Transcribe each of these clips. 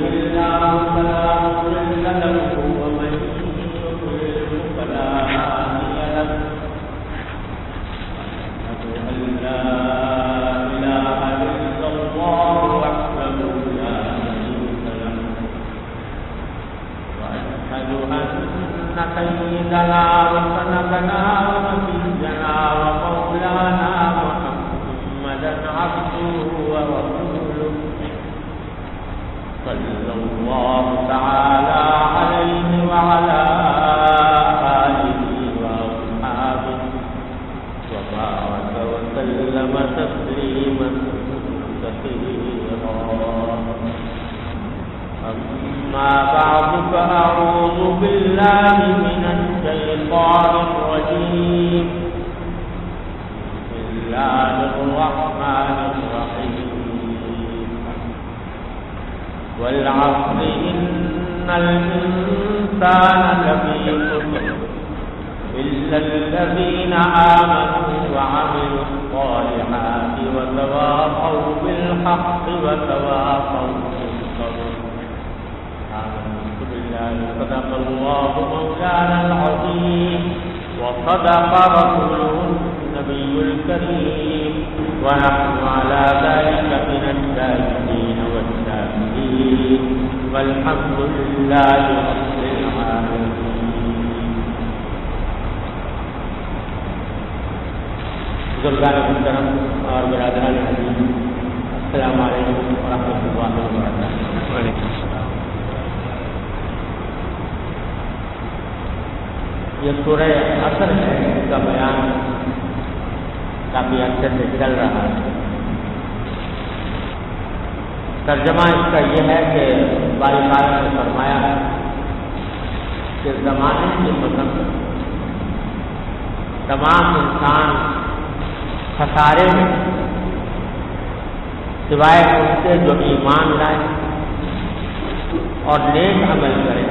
يهده الله فلا مضل له ومن يضلل فلا هادي له أشهد أن لا إله إلا الله وحده لا شريك له وأشهد أن سيدنا وسندنا ونبينا ومولانا محمدا عبده ورسوله صلى الله تعالى عليه وعلى آله وأصحابه وبارك وسلم تسليما كثيرا. أما بعد فأعوذ بالله من الشيطان الرجيم. بسم الله الرحمن الرحيم. والعصر إن الإنسان لفي خسر إلا الذين آمنوا وعملوا الصالحات وتواصوا بالحق وتواصوا بالصبر. آمنت بالله صدق الله مولانا العظيم وصدق رسوله النبي الكريم ونحن على ذلك من الشاهدين والشاكرين والحمد لله رب العالمين. بزرگان محترم اور برادران عزیز، السلام علیکم ورحمۃ اللہ وبرکاتہ. وعلیکم السلام. یہ سورہ عصر ہے، اس کا بیان کافی عرصے سے چل رہا ہے. ترجمہ اس کا یہ ہے کہ باری تعالیٰ نے فرمایا ہے کہ زمانے کے پسند تمام انسان خسارے میں سوائے اس سے جو ایمان لائے اور نیک عمل کریں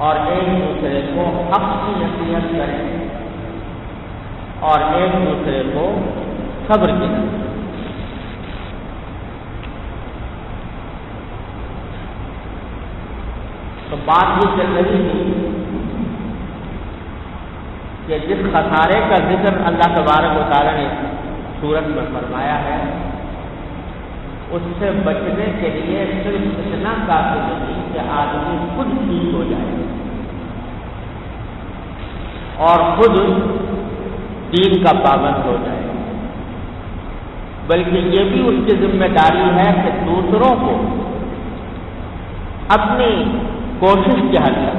اور ایک دوسرے کو حق کی نصیحت کریں اور ایک دوسرے کو صبر کی نصیحت. تو بات یہ چل رہی تھی کہ جس خسارے کا ذکر اللہ تبارک و تعالیٰ نے سورت میں فرمایا ہے اس سے بچنے کے لیے صرف اتنا کافی نہیں کہ آدمی خود ٹھیک ہو جائے اور خود دین کا پابند ہو جائے، بلکہ یہ بھی اس کی ذمہ داری ہے کہ دوسروں کو اپنی کوشش کے حد تک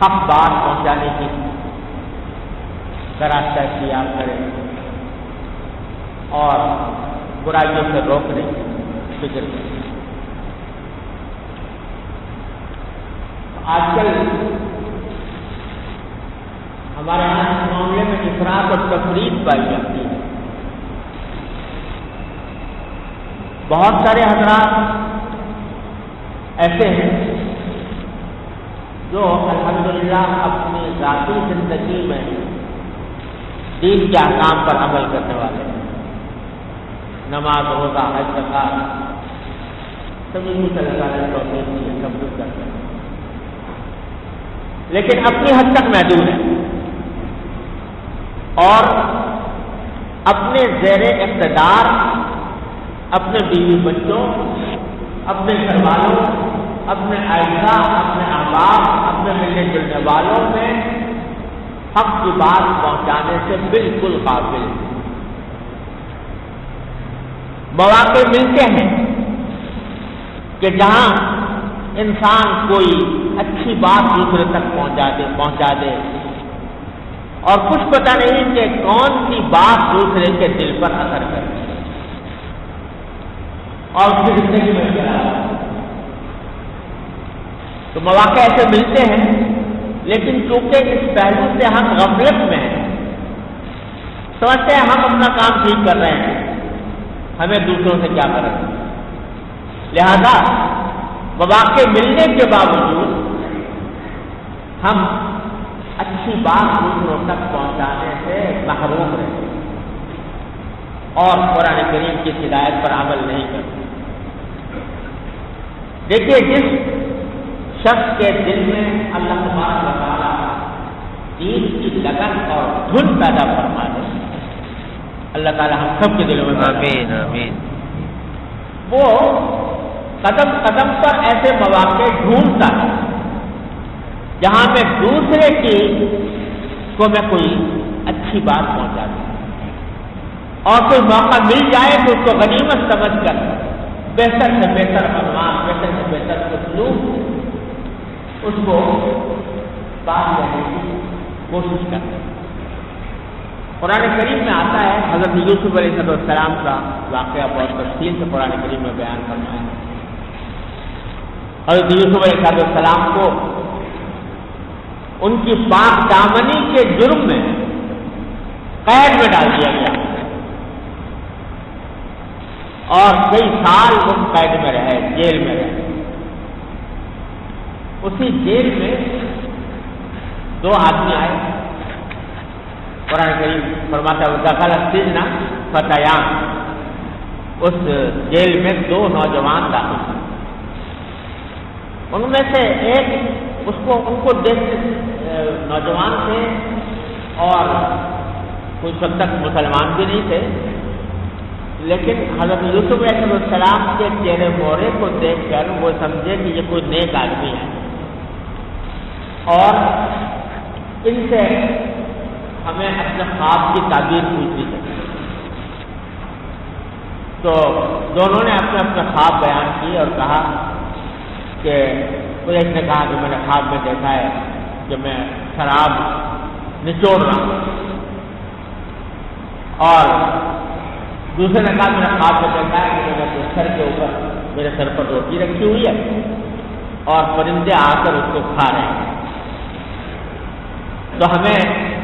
حق بات پہنچانے کی راستہ اختیار کرے اور برائیوں سے روکنے کی فکر کرے. آج کل ہمارے یہاں اس معاملے میں افراط اور تفریط پائی جاتی ہے. بہت سارے حضرات ایسے ہیں جو الحمدللہ اپنی ذاتی زندگی میں دین کے احکام پر عمل کرنے والے ہیں. نماز، روزہ، حج، زکات سبھی کچھ اللہ نے توفیق دی ہے، سب کچھ کرتے ہیں، لیکن اپنی حد تک محدود ہے اور اپنے زیر اقتدار اپنے بیوی بچوں، اپنے گھر والوں، اپنے اعزا، اپنے احباب، اپنے ملنے جلنے والوں میں حق کی بات پہنچانے سے بالکل قابل. مواقع ملتے ہیں کہ جہاں انسان کوئی اچھی بات دوسرے تک پہنچا دے اور کچھ پتہ نہیں کہ کون سی بات دوسرے کے دل پر اثر کرے اور اس کی زندگی میں چلا. تو مواقع ایسے ملتے ہیں، لیکن چونکہ اس پہلو سے ہم غفلت میں ہیں، سمجھتے ہیں ہم اپنا کام ٹھیک کر رہے ہیں، ہمیں دوسروں سے کیا کرنا. لہذا مواقع ملنے کے باوجود ہم اچھی بات دوسروں تک پہنچانے سے محروم رہے. اور قرآن کریم کی ہدایت پر عمل نہیں کرتے۔ دیکھیے جس شخص کے دل میں اللہ تبارک و تعالیٰ دین کی لگن اور دھن پیدا فرما دے، اللہ تعالیٰ ہم سب کے دلوں میں آمین آمین، وہ قدم قدم پر ایسے مواقع ڈھونڈتا ہے جہاں میں دوسرے کی کو میں کوئی اچھی بات پہنچا دوں، اور کوئی موقع مل جائے تو اس کو غنیمت سمجھ کر بہتر سے بہتر عنوان، بہتر سے بہتر اسلوب اس کو بات کرنے کی کوشش کرتے ہیں۔ قرآن کریم میں آتا ہے، حضرت یوسف علیہ السلام کا واقعہ بہت تفصیل سے قرآن کریم میں بیان کرنا ہے۔ حضرت یوسف علیہ السلام کو ان کی پاک دامنی کے جرم میں قید میں ڈال دیا گیا اور کئی سال وہ قید میں رہے، جیل میں رہے۔ اسی جیل میں دو آدمی آئے، قرآن کریم فرماتا ہے دخل السجن فتیان، اس جیل میں دو نوجوان داخل ہوئے۔ ان میں سے ایک ان کو دیکھ نوجوان تھے اور کچھ حد تک مسلمان بھی نہیں تھے، لیکن حضرت یوسف علیہ السلام کے چہرے مہرے کو دیکھ کر وہ سمجھے کہ یہ کوئی نیک آدمی ہے، اور ان سے ہمیں اپنے خواب کی تعبیر پوچھنی چاہیے۔ تو دونوں نے اپنے اپنے خواب بیان کیے اور کہا کہ ایک نے کہا کہ میں نے خواب میں دیکھا ہے کہ میں شراب نچوڑ رہا ہوں، اور دوسرے نے کہا میں نے خواب میں دیکھا ہے کہ میرے سر کے اوپر میرے سر پر روٹی رکھی ہوئی ہے اور پرندے آ کر اس کو کھا رہے ہیں۔ تو ہمیں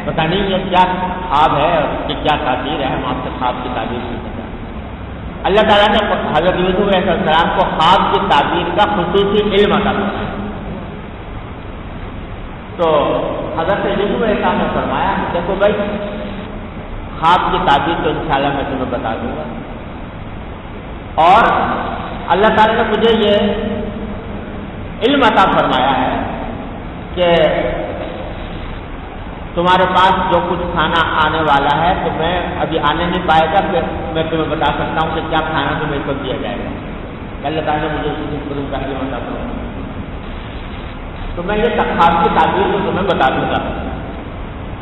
پتہ نہیں یہ کیا خواب ہے اور اس کی کیا تعبیر ہے، ہم آپ سے خواب کی تعبیر پوچھنا چاہتے ہیں۔ اللہ تعالیٰ نے حضرت یوسف علیہ السلام کو خواب کی تعبیر کا خصوصی علم عطا کیا۔ تو حضرت یوسف علیہ السلام نے فرمایا کہ دیکھو بھائی، خواب کی تعبیر تو انشاءاللہ میں تمہیں بتا دوں گا، اور اللہ تعالیٰ نے مجھے یہ علم عطا فرمایا ہے کہ تمہارے پاس جو کچھ کھانا آنے والا ہے تو میں ابھی آنے نہیں پائے گا، پھر میں تمہیں بتا سکتا ہوں کہ کیا کھانا تمہیں کو دیا جائے گا۔ اللہ تعالیٰ نے مجھے اس کا علم عطا فرمایا، تو میں یہ خواب کی تعبیر کو تمہیں بتا دوں گا،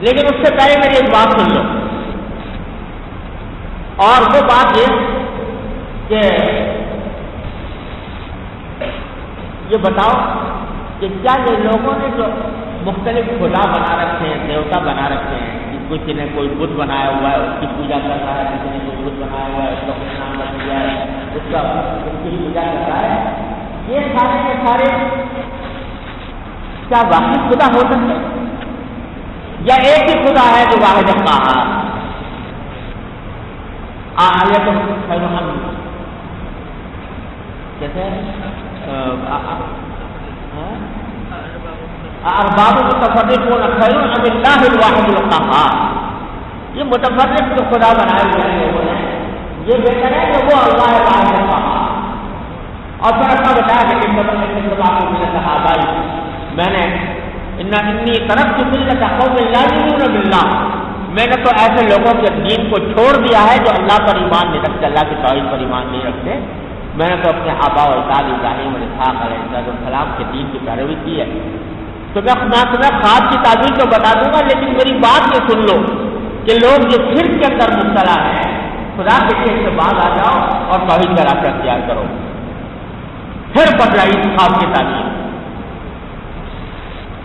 لیکن اس سے پہلے میری ایک بات سن لو، اور وہ بات یہ کہ یہ بتاؤ کہ کیا یہ لوگوں نے جو مختلف خدا بنا رکھے ہیں، دیوتا بنا رکھے ہیں، کسی نے کوئی بت بنایا ہوا ہے اس کی پوجا کر رہا ہے، کسی نے کوئی بت بنایا ہوا ہے اس کا کچھ نام رکھ دیا ہے اس کی پوجا کر رہا ہے، یہ سارے کے سارے کیا واحد خدا ہو سکتے ہیں یا ایک ہی خدا ہے جو واحد قہار؟ آیا تو کیسے ارباب متفرقون خیر ام اللہ الواحد القہار، یہ متفرق جو خدا بنائے ہوئے لوگوں نے یہ بہتر ہے کہ وہ اللہ واحد القہار۔ اور پھر اپنا بتایا کہ میں نے انی ترکت ملت قوم لا یؤمنون باللہ، میں نے تو ایسے لوگوں کے دین کو چھوڑ دیا ہے جو اللہ پر ایمان نہیں رکھتے، اللہ کی توحید پر ایمان نہیں رکھتے، میں نے تو اپنے آبا و اجداد ابراہیم اور اسحاق علیہ السلام کے دین کی پیروی کی ہے۔ تو میں تمہیں خواب کی تعبیر تو بتا دوں گا، لیکن میری بات یہ سن لو کہ لوگ جو شرک کے اندر مبتلا ہیں، خدا کے شرک سے بعد آ جاؤ اور توحید کا راستہ اختیار کرو، پھر بتلائی خواب کی تعبیر۔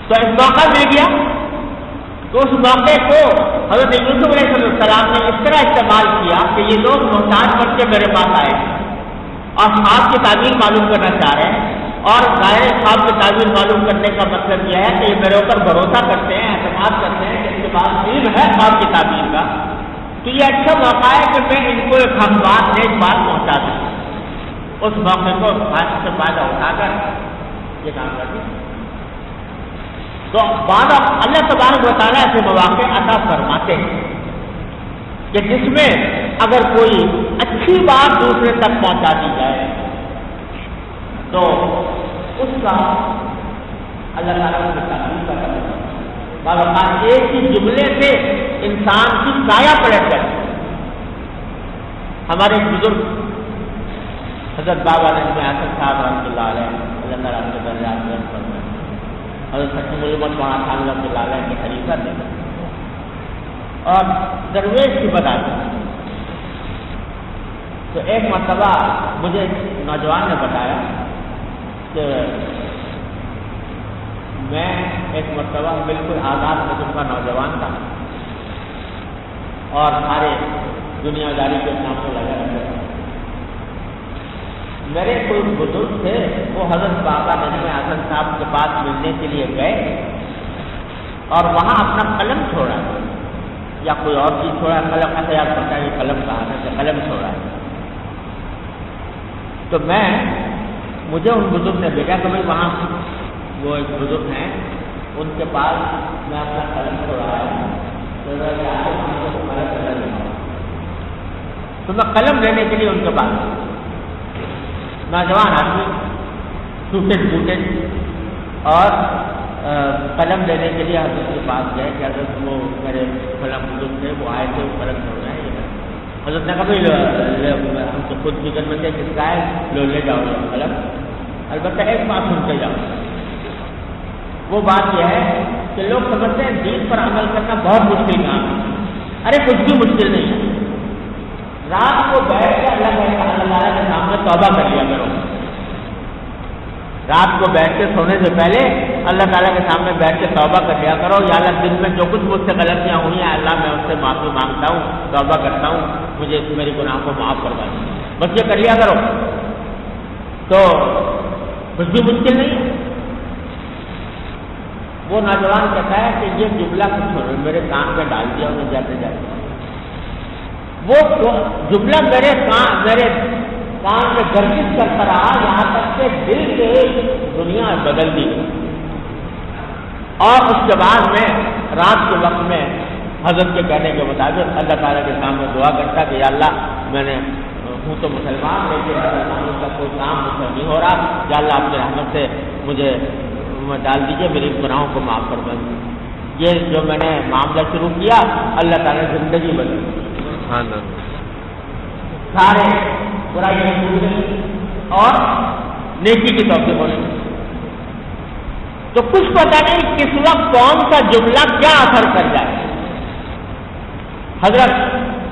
تو ایک موقع مل گیا، تو اس موقع کو حضرت یوسف علیہ السلام نے اس طرح استعمال کیا کہ یہ لوگ محتاج بن کے میرے پاس آئے اور خواب کی تعبیر معلوم کرنا چاہ رہے ہیں، اور ظاہر خواب کی تعبیر معلوم کرنے کا مطلب یہ ہے کہ یہ میرے اوپر بھروسہ کرتے ہیں، اعتماد کرتے ہیں کہ ان کے پاس علم ہے خواب کی تعبیر کا، تو یہ اچھا موقع ہے کہ میں ان کو ایک اخبار نیک بات پہنچا دوں۔ اس موقع کو سے فائدہ اٹھا کر یہ کام کر دیں۔ تو بعد اللہ تبارک و تعالیٰ ایسے مواقع عطا فرماتے ہیں کہ جس میں اگر کوئی اچھی بات دوسرے تک پہنچا دی جائے تو اس کا اللہ تعالیٰ کی تعریف کرتا ہے. ایک ہی جملے سے انسان کی سایہ پلٹ جائے. ہمارے بزرگ حضرت بابا نجم حسن صاحب رحمۃ اللہ علیہ اللہ تعالیٰ کے درجات میں فرمائے, حضرت حکیم الامت مولانا خان رحمۃ اللہ علیہ کے خلیفہ تھے اور درویش کی بتاتے ہیں. تو ایک مرتبہ مجھے نوجوان نے بتایا کہ میں ایک مرتبہ بالکل آزاد قسم کا نوجوان تھا اور سارے دنیا داری کے سامنے لگا رہتا تھا. میرے کوئی بزرگ تھے, وہ حضرت بابا نجم حسن صاحب کے پاس ملنے کے لیے گئے اور وہاں اپنا قلم چھوڑا یا کوئی اور چیز چھوڑا, قلم کا خیال کرتا ہے قلم کہا تھا, قلم چھوڑا. تو مجھے ان بزرگ نے بھیجا کہ بھائی وہاں وہ ایک بزرگ ہیں ان کے پاس میں اپنا قلم چھوڑا ہے تو میں قلم لینے کے لیے ان کے پاس, نوجوان آدمی ٹوٹے پھوٹے اور قلم لینے کے لیے حضرت کے پاس گئے کہ حضرت وہ میرے قلم بزرگ تھے, وہ آئے تھے, وہ قلم چھوڑ رہے ہیں. حضرت نے کہا بھائی ہم تو خود فکر مند ہے کس کا ہے, لے جاؤ یہ قلم. البتہ ایک بات سن کے جاؤ, وہ بات یہ ہے کہ لوگ سمجھتے ہیں دین پر عمل کرنا بہت مشکل کام ہے. ارے کچھ بھی مشکل نہیں ہے. رات کو بیٹھ کے اللہ تعالیٰ کے سامنے توبہ کر لیا کرو. رات کو بیٹھ کے سونے سے پہلے اللہ تعالیٰ کے سامنے بیٹھ کے توبہ کر لیا کرو. یا اللہ دن میں جو کچھ مجھ سے غلطیاں ہوئی ہیں اللہ میں اس سے معافی مانگتا ہوں, توبہ کرتا ہوں, مجھے میری گناہ کو معاف کروا دیں. بس یہ کر لیا کرو تو کچھ بھی مشکل نہیں ہے. وہ نوجوان کہتا ہے کہ یہ جملہ کچھ میرے کان پہ ڈال دیا انہیں جاتے جاتے. وہ جملہ میرے کان میں گردش کرتا رہا یہاں تک کہ دل سے دنیا بدل دی. اور اس کے بعد میں رات کے وقت میں حضرت کے کہنے کے مطابق اللہ تعالیٰ کے سامنے دعا کرتا کہ یا اللہ میں نے ہوں تو مسلمان لیکن مسلمانوں کا کوئی کام مجھ سے نہیں ہو رہا, یا اللہ آپ کی رحمت سے مجھے ڈال دیجیے, میری گناہوں کو معاف کر دیں. یہ جو میں نے معاملہ شروع کیا اللہ تعالیٰ نے زندگی بدلی, سارے برائی اور نیکی کی توفیق ہونے. تو کچھ پتہ نہیں کس وقت کون سا جملہ کیا اثر کر جائے. حضرت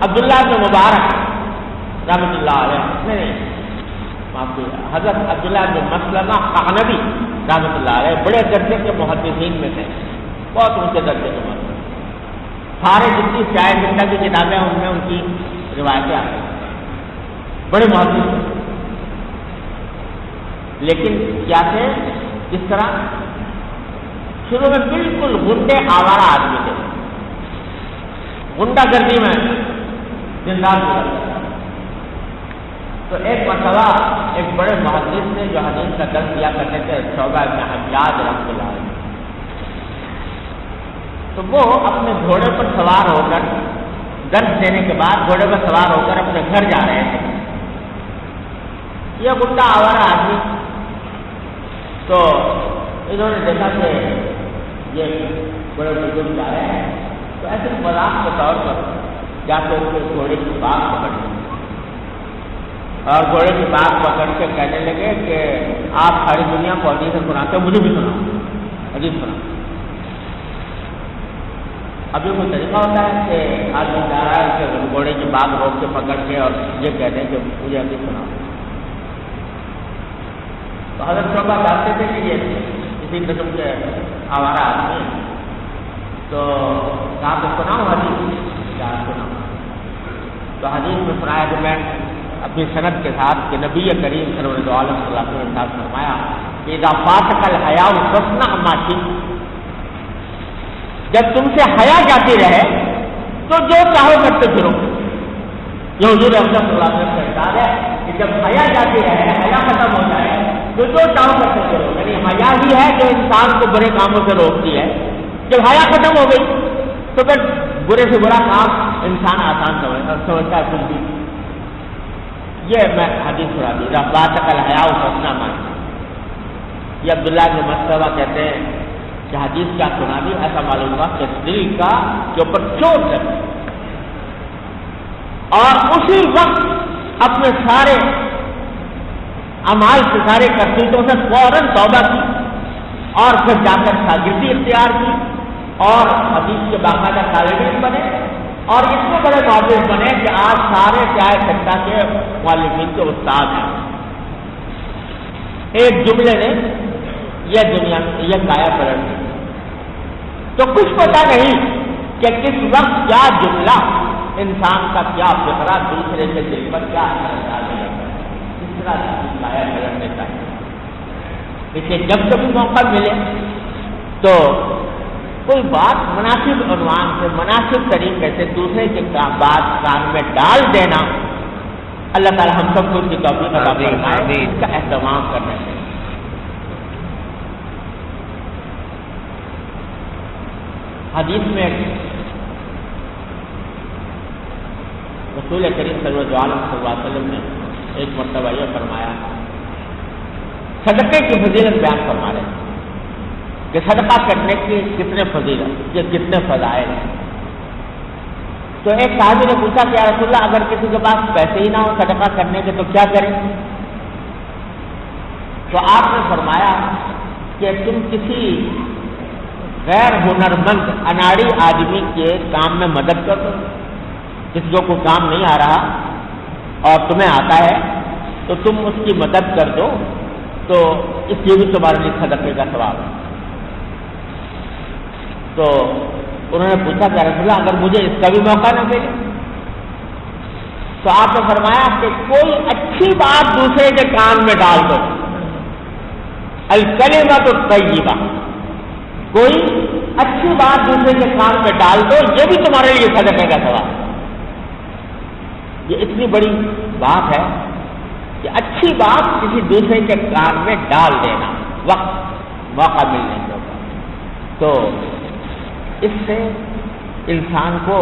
عبداللہ بن مبارک رحمۃ اللہ علیہ حضرت عبداللہ بن مسلمہ قعنبی رحمۃ اللہ علیہ بڑے درجے کے محدثین میں تھے, بہت اونچے درجے کے محدث. سارے جتنی شاعر زندہ کی کتابیں ان میں ان کی روایتیں آتی ہیں, بڑے محدث. لیکن کیا تھے اس طرح شروع میں بالکل غنڈے آوارہ آدمی تھے, غنڈہ گردی میں زندان گزرتے. تو ایک مرتبہ ایک بڑے محدث نے جو حدیث کا درس دیا کرتے تھے شعبہ بن حجاج رحمۃ اللہ علیہ, تو وہ اپنے گھوڑے پر سوار ہو کر درس دینے کے بعد گھوڑے پر سوار ہو کر اپنے گھر جا رہے تھے. یہ غنڈہ آوارہ آدمی, تو انہوں نے دیکھا کہ یہ بڑے بزرگ جا رہے ہیں, تو ایسے مذاق کے طور پر جا کے ان کے گھوڑے کی بات پکڑ لی اور گھوڑے کی بات پکڑ کے کہنے لگے کہ آپ ساری دنیا کو حدیث سناتے ہو, مجھے بھی سنا حدیث سنا. ابھی کوئی طریقہ ہوتا ہے کہ آدمی جا رہا ہے کہ گھوڑے کی بات روک کے پکڑ کے اور یہ کہتے ہیں کہ مجھے حدیث سنا. تو حضرت شعبہ جانتے تھے کہ یہ اسی قسم کے آوارہ آدمی ہیں, تو کہا کہ سناؤ حدیث, کیا سناؤ. تو حدیث میں سنایا کہ میں اپنی صنعت کے ساتھ کہ نبی کریم سرور عالم صلی اللہ علیہ وسلم نے فرمایا کہ اذا فاتک الحیاء فاصنع ما شئت, جب تم سے حیا جاتی رہے تو جو چاہو کرتے پھرو. یہ حضور اکرم صلی اللہ علیہ وسلم کا ارشاد ہے کہ جب حیا جاتی رہے, حیا ختم ہو جائے تو جو چاہو کرتے پھرو. یعنی حیا ہی ہے جو انسان کو برے کاموں سے روکتی ہے. جب حیا ختم ہو گئی تو پھر برے سے برا کام انسان آسان سمجھتا ہے کچھ بھی. یہ میں حدیث سنا دی رفعت الحیاء حسنا مانتا. یہ عبداللہ بن مسعود کہتے ہیں کہ حدیث کیا سنا دی, ایسا معلوم ہوا کہ دل کا کے اوپر چوٹ لگی اور اسی وقت اپنے سارے اعمال سے, سارے کرتوتوں سے فوراً توبہ کی اور پھر جا کر شاگردی اختیار کی اور حدیث کے باقاعدہ طالب علم بنے اور اتنے بڑے معلم بنے کہ آج سارے چائے سکتا کے معلمین کے استاد ہیں. ایک جملے نے یہ دنیا یہ کایا پلٹ دی. تو کچھ پتا نہیں کہ کس وقت کیا جملہ انسان کا کیا فکرہ دوسرے کے دل پر کیا اثر ڈالے گا, کس طرح کایا پلٹ دیتا ہے. اسے جب کبھی موقع ملے تو کوئی بات مناسب عنوان سے, مناسب طریقے سے دوسرے کے بات کان میں ڈال دینا, اللہ تعالی ہم سب کو اس کی توفیق عطا فرمائے, اس کا اہتمام کرنا چاہیے. حدیث میں رسول کریم صلی اللہ علیہ وسلم نے ایک مرتبہ یہ فرمایا, صدقے کی فضیلت بیان فرما رہے ہیں کہ صدقہ کرنے کی کتنے فضیلت, یہ کتنے فضائل ہیں. تو ایک صحابی نے پوچھا کہ یا رسول اللہ اگر کسی کے پاس پیسے ہی نہ ہو صدقہ کرنے کے تو کیا کریں؟ تو آپ نے فرمایا کہ تم کسی غیر ہنرمند اناڑی آدمی کے کام میں مدد کر دو. کسی کو کوئی کام نہیں آ رہا اور تمہیں آتا ہے تو تم اس کی مدد کر دو, تو اس لیے بھی تمہارے لیے صدقے کا ثواب ہے. تو انہوں نے پوچھا کہ رسول اللہ اگر مجھے اس کا بھی موقع نہ ملے؟ تو آپ نے فرمایا کہ کوئی اچھی بات دوسرے کے کان میں ڈال دو, الکلمۃ الطیبہ, کوئی اچھی بات دوسرے کے کان میں ڈال دو, یہ بھی تمہارے لیے صدقے کا ثواب ہے. یہ اتنی بڑی بات ہے کہ اچھی بات کسی دوسرے کے کان میں ڈال دینا وقت موقع ملنے کے اوپر, تو اس سے انسان کو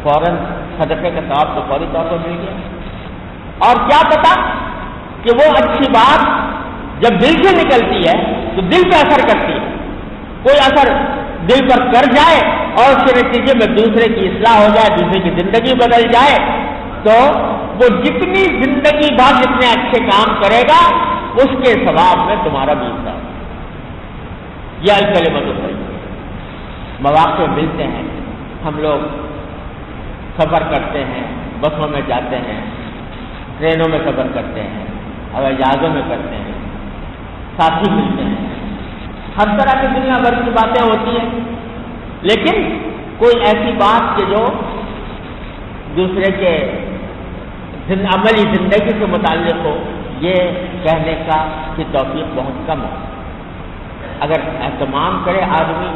فوراً صدقے کا ثواب تو فوری طور پر مل گیا. اور کیا پتا کہ وہ اچھی بات جب دل سے نکلتی ہے تو دل پہ اثر کرتی ہے, کوئی اثر دل پر کر جائے اور اس کے نتیجے میں دوسرے کی اصلاح ہو جائے, دوسرے کی زندگی بدل جائے, تو وہ جتنی زندگی بعد جتنے اچھے کام کرے گا اس کے ثواب میں تمہارا بھی حصہ. یہ الکلمۃ الطیبہ. مواقع ملتے ہیں, ہم لوگ سفر کرتے ہیں, بسوں میں جاتے ہیں, ٹرینوں میں سفر کرتے ہیں, ہوائی جہازوں میں کرتے ہیں, ساتھی ملتے ہیں, ہر طرح کی دنیا بھر کی باتیں ہوتی ہیں, لیکن کوئی ایسی بات کہ جو دوسرے کے عملی زندگی سے متعلق ہو, یہ کہنے کی توفیق بہت کم ہو. اگر اہتمام کرے آدمی,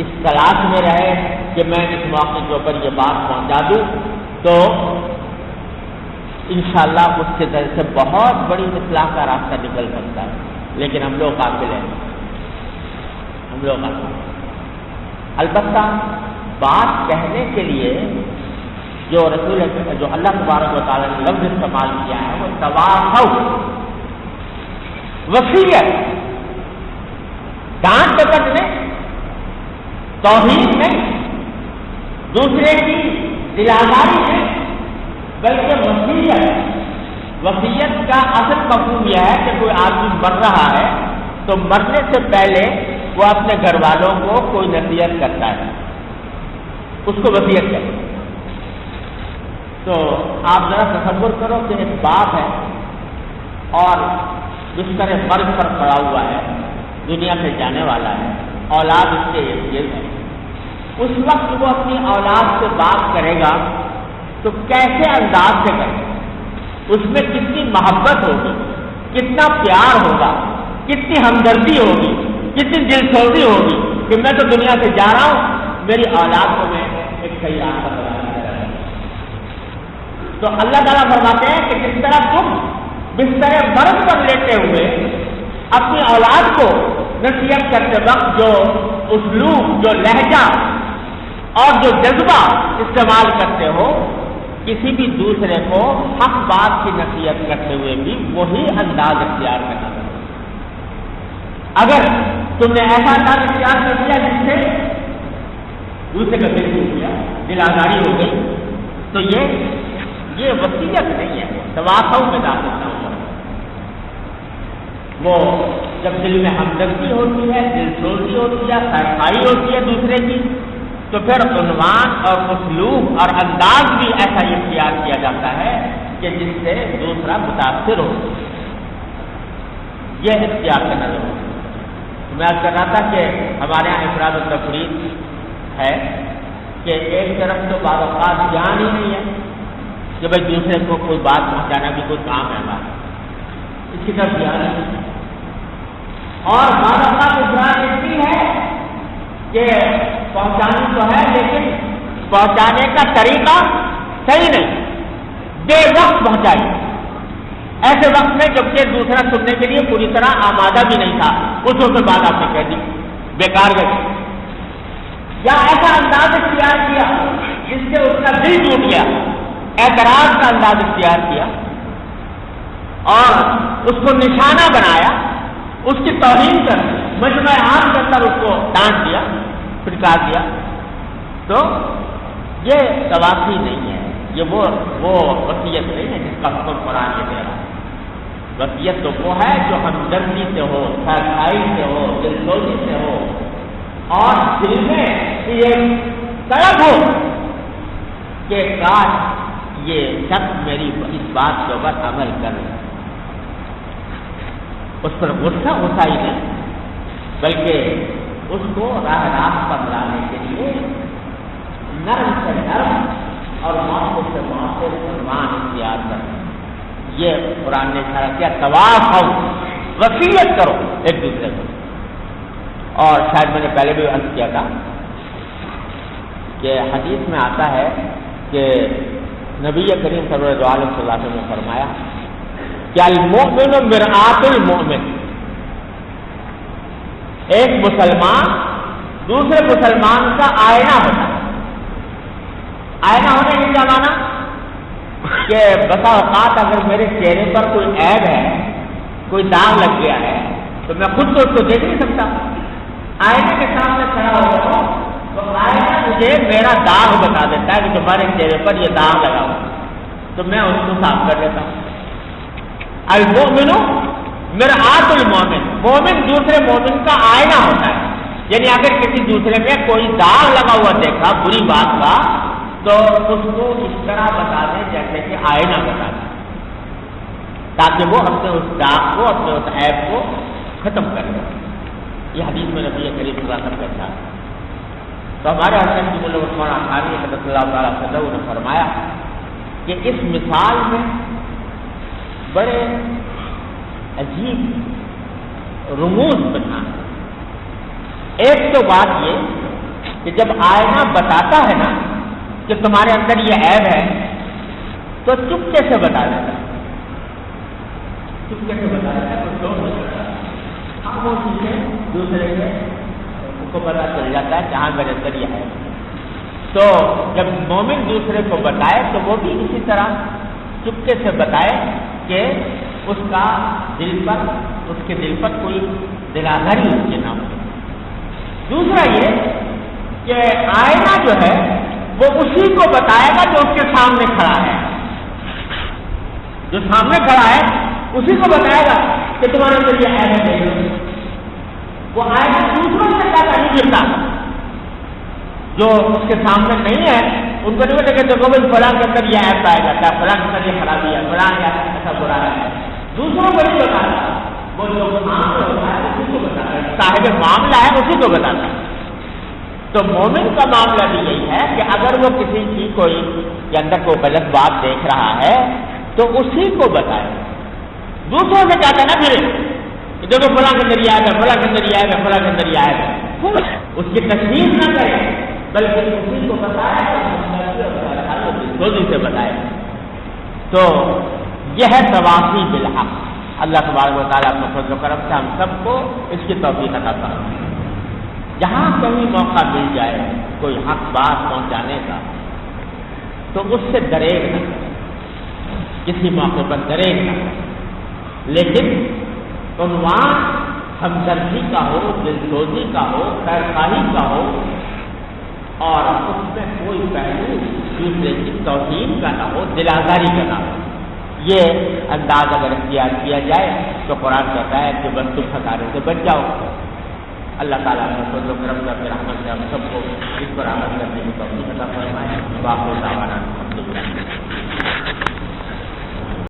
اس تلاش میں رہے کہ میں اس موقع کے اوپر یہ بات پہنچا دوں, تو انشاءاللہ اس کے ذریعے سے بہت بڑی اصلاح کا راستہ نکل سکتا ہے. لیکن ہم لوگ قابل ہیں, ہم لوگ البتہ بات کہنے کے لیے جو اللہ تبارک و تعالیٰ نے لفظ استعمال کیا ہے وہ تواصو, وصیت, ڈانٹ ڈپٹ نہیں, توہین نہیں, دوسرے کی دلآزاری نہیں, بلکہ وصیت. وصیت کا اصل مفہوم یہ ہے کہ کوئی آدمی مر رہا ہے تو مرنے سے پہلے وہ اپنے گھر والوں کو کوئی نصیحت کرتا ہے, اس کو وصیت کرتا ہے. تو آپ ذرا تصور کرو کہ ایک باپ ہے اور بستر مرگ پر پڑا ہوا ہے, دنیا سے جانے والا ہے, اولاد اس کے ارد ہے. اس وقت وہ اپنی اولاد سے بات کرے گا تو کیسے انداز سے کرے گا, اس میں کتنی محبت ہوگی, کتنا پیار ہوگا, کتنی ہمدردی ہوگی, کتنی دلسوزی ہوگی کہ میں تو دنیا سے جا رہا ہوں, میری اولاد کو میں ایک صحیح راستہ بتانا چاہتا ہوں. تو اللہ تعالیٰ فرماتے ہیں کہ جس طرح تم بستر مرگ پر لیتے ہوئے اپنی اولاد کو نصیحت کرتے وقت جو اسلوب, جو لہجہ اور جو جذبہ استعمال کرتے ہو کسی بھی دوسرے کو حق بات کی نصیحت کرتے ہوئے بھی وہی انداز اختیار کرنا چاہیے. اگر تم نے ایسا انداز اختیار کر دیا جس سے دوسرے کا دل ٹوٹ گیا، دل آزاری ہو گئی، تو یہ وصیت نہیں ہے، تواصل میں داخل نہ ہوگا. وہ جب دل میں ہمدردی ہوتی ہے، دل سوزی ہوتی ہے، خیرخواہی ہوتی ہے دوسرے کی، تو پھر عنوان اور اسلوب اور انداز بھی ایسا اختیار کیا جاتا ہے کہ جس سے دوسرا متاثر ہو. یہ اختیار کرنا ضروری ہے. میں کر رہا تھا کہ ہمارے یہاں افراد و تفرید ہے کہ ایک طرف تو بعض اوقات جان ہی نہیں ہے کہ بھائی دوسرے کو کوئی بات پہنچانا بھی کوئی کام ہے ہمارا، اس کی طرف دھیان نہیں. اور بعض اوقات افراد اتنی ہے کہ پہنچانی تو ہے لیکن پہنچانے کا طریقہ صحیح نہیں، بے وقت پہنچائی، ایسے وقت میں جبکہ دوسرا سننے کے لیے پوری طرح آمادہ بھی نہیں تھا، اس وقت بعد آپ نے کہہ دی بیکار گئی. یا ایسا انداز اختیار کیا جس سے اس کا دل ٹوٹ گیا، اعتراض کا انداز اختیار کیا اور اس کو نشانہ بنایا، اس کی توہین کر مجمع عام کے اندر اس کو ڈانٹ دیا، پھٹکار دیا، تو یہ تواصی نہیں ہے، یہ وہ وصیت نہیں ہے جس کا حکم قرآن یہ دے رہا ہے. وصیت تو وہ ہے جو ہمدردی سے ہو، خیرخواہی سے ہو، دل سوزی سے ہو، اور دل میں یہ طلب ہو کہ کاش یہ شخص میری اس بات کے اوپر عمل کرے. اس پر غصہ ہی نہیں بلکہ اس کو راہ راست پر لانے کے لیے نرم سے نرم اور معافی سے معافی سلمان اختیار کرنا. یہ قرآن نے اشارہ کیا تواصل، وصیت کرو ایک دوسرے کو. اور شاید میں نے پہلے بھی عرض کیا تھا کہ حدیث میں آتا ہے کہ نبی کریم صلی اللہ علیہ وسلم نے فرمایا کہ المؤمن مرآت المؤمن، ایک مسلمان دوسرے مسلمان کا آئینہ ہوتا ہے. آئینہ ہونے کی کیا مانا کہ بسا اوقات اگر میرے چہرے پر کوئی عیب ہے، کوئی داغ لگ گیا ہے، تو میں خود تو اس کو دیکھ نہیں سکتا. آئینے کے سامنے کھڑا ہو رہا ہوں تو آئینہ مجھے میرا داغ بتا دیتا ہے کہ تمہارے چہرے پر یہ داغ لگا ہوا، تو میں اس کو صاف کر دیتا ہوں. المؤمن مرآت المؤمن، مومن دوسرے مومن کا آئینہ ہوتا ہے. یعنی اگر کسی دوسرے میں کوئی داغ لگا ہوا دیکھا بری بات کا تو اس کو اس طرح بتا دیں جیسے کہ آئینہ بتا دیں، تاکہ وہ اپنے اس داغ کو، اپنے اس عیب کو ختم کر دیں. یہ حدیث میں نبی کریم صلی اللہ علیہ وسلم کا ہے. تو ہمارے حضرت مولانا عثمان عفانی رضی اللہ تعالیٰ عنہ نے فرمایا کہ اس مثال میں بڑے عجیب رموز بنا. ایک تو بات یہ کہ جب آئینہ بتاتا ہے نا کہ تمہارے اندر یہ عیب ہے تو چپکے سے بتا دیتا ہے، چپکے سے بتا دیتا ہے، تو وہ چیزیں دوسرے کے کو پتا چل جاتا ہے جہاں میرے اندر یہ ہے. تو جب مومن دوسرے کو بتائے تو وہ بھی اسی طرح چپکے سے بتائے کہ اس کا دل پر، اس کے دل پر کوئی دلآزاری اس کے نام ہو. دوسرا یہ کہ آئینہ جو ہے وہ اسی کو بتائے گا جو اس کے سامنے کھڑا ہے. جو سامنے کھڑا ہے اسی کو بتائے گا کہ تمہارے اندر یہ عیب ہے. وہ آئینہ دوسروں سے کیا نہیں گرتا، جو اس کے سامنے نہیں ہے ان کو نہیں بتا کہ دیکھو بھائی فلاں کے اندر یہ عیب پایا جاتا ہے، فلاں کے اندر یہ خرابی ہے، فلاں ایسا برا ہے. دوسروں کو نہیں بتاتا، وہ جو معاملہ ہوتا ہے اسی کو بتاتا ہے، صاحب معاملہ ہے اسی کو بتاتا ہے. تو مومن کا معاملہ بھی یہی ہے کہ اگر وہ کسی کی کوئی کے اندر کوئی غلط بات دیکھ رہا ہے تو اسی کو بتائے. دوسروں سے کہتا ہے نا پھر دیکھو فلاں کے اندر یہ آئے گا، فلاں کے اندر یہ آئے گا، فلاں کے اندر یہ آئے گا، اس کی تشہیر نہ کرے بلکہ اسی کو بتائے سے بتائے. تو یہ ہے تواصی بالحق. اللہ تبارک و تعالیٰ اپنے فضل و کرم سے ہم سب کو اس کی توفیق عطا فرمائے. جہاں کہیں موقع مل جائے کوئی حق بات پہنچانے کا تو اس سے ڈریگ نہ، کسی موقع پر ڈریگ نہ، لیکن عنوان ہمدردی کا ہو، دلسوزی کا ہو، خیرخواہی کا ہو، اور اس میں کوئی پہلو دوسرے کی توہین کا نہ ہو، دل آزاری کا نہ ہو۔ یہ انداز اگر اختیار کیا جائے تو قرآن کہتا ہے کہ بس تم خسارے سے بچ جاؤ۔ اللہ تعالیٰ نے فضل و کرم سے اپنے رحمت سے ہم سب کو اس پر عمل کرنے کی توفیق عطا فرمائے۔ واقع دعوانا الحمدللہ۔